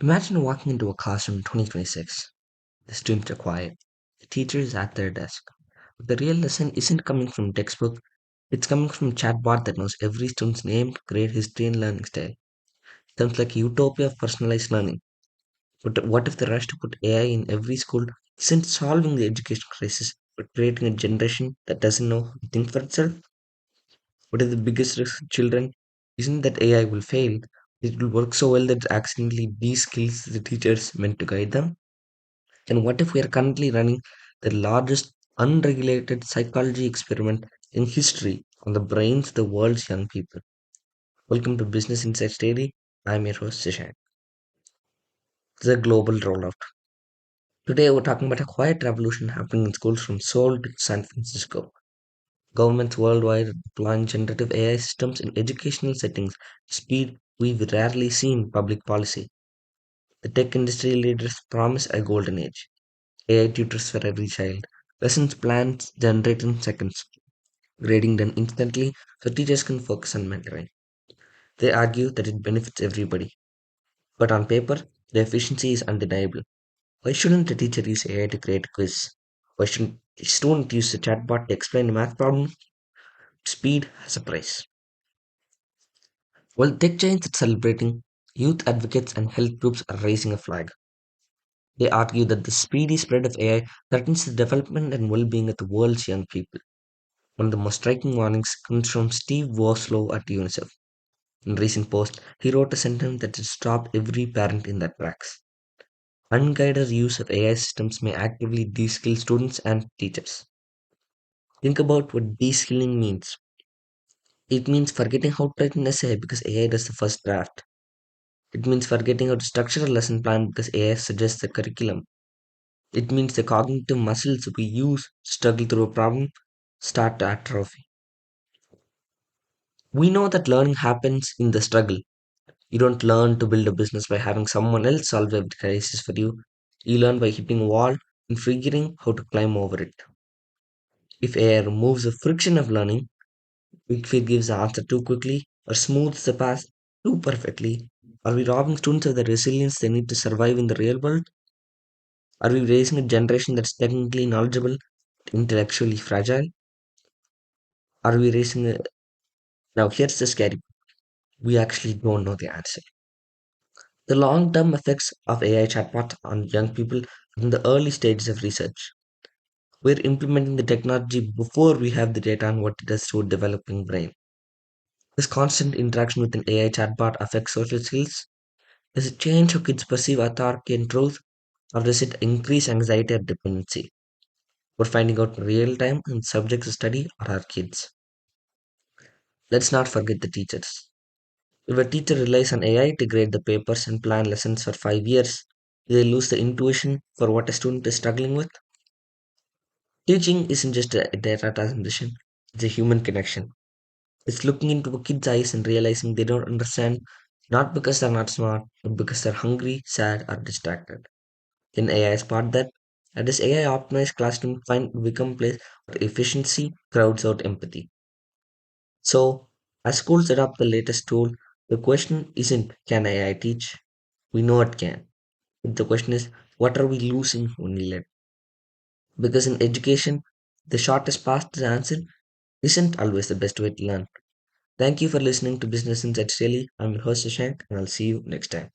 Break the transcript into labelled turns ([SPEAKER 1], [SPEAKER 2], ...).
[SPEAKER 1] Imagine walking into a classroom in 2026. The students are quiet. The teacher is at their desk. But the real lesson isn't coming from textbook. It's coming from chatbot that knows every student's name, grade, history, and learning style. Sounds like a utopia of personalized learning. But what if the rush to put AI in every school isn't solving the education crisis, but creating a generation that doesn't know how to think for itself? What is the biggest risk to children? Isn't that AI will fail? It will work so well that it accidentally de-skills the teachers meant to guide them. And what if we are currently running the largest unregulated psychology experiment in history on the brains of the world's young people? Welcome to Business Insights Daily. I'm your host, Sishan. The global rollout. Today, we're talking about a quiet revolution happening in schools from Seoul to San Francisco. Governments worldwide are deploying generative AI systems in educational settings at speed we've rarely seen in public policy. The tech industry leaders promise a golden age. AI tutors for every child, lessons plans generated in seconds, grading done instantly so teachers can focus on mentoring. They argue that it benefits everybody, but on paper, the efficiency is undeniable. Why shouldn't a teacher use AI to create a quiz? Why shouldn't a student use a chatbot to explain a math problem? Speed has a price. While tech giants are celebrating, youth advocates and health groups are raising a flag. They argue that the speedy spread of AI threatens the development and well being of the world's young people. One of the most striking warnings comes from Steve Waslow at UNICEF. In recent post, he wrote a sentence that should stop every parent in their tracks. Unguided use of AI systems may actively de-skill students and teachers. Think about what de-skilling means. It means forgetting how to write an essay because AI does the first draft. It means forgetting how to structure a lesson plan because AI suggests the curriculum. It means the cognitive muscles we use to struggle through a problem start to atrophy. We know that learning happens in the struggle. You don't learn to build a business by having someone else solve every crisis for you. You learn by hitting a wall and figuring how to climb over it. If AI removes the friction of learning, if it gives the answer too quickly or smooths the path too perfectly, are we robbing students of the resilience they need to survive in the real world? Are we raising a generation that's technically knowledgeable, but intellectually fragile? Are we raising a. Now, here's the scary part. We actually don't know the answer. The long term effects of AI chatbots on young people are in the early stages of research. We're implementing the technology before we have the data on what it does to a developing brain. This constant interaction with an AI chatbot affects social skills. Does it change how kids perceive authority and truth, or does it increase anxiety or dependency? We're finding out in real time, and subjects to study are our kids. Let's not forget the teachers. If a teacher relies on AI to grade the papers and plan lessons for 5 years, do they lose the intuition for what a student is struggling with? Teaching isn't just a data transmission, it's a human connection. It's looking into a kid's eyes and realizing they don't understand, not because they're not smart, but because they're hungry, sad, or distracted. Can AI spot that? And does AI optimized classroom find become place where efficiency crowds out empathy? So, as schools adopt the latest tool, the question isn't can AI teach? We know it can. But the question is, what are we losing when we let? Because in education, the shortest path to the answer isn't always the best way to learn. Thank you for listening to Business Insights Daily. I'm your host, Shashank, and I'll see you next time.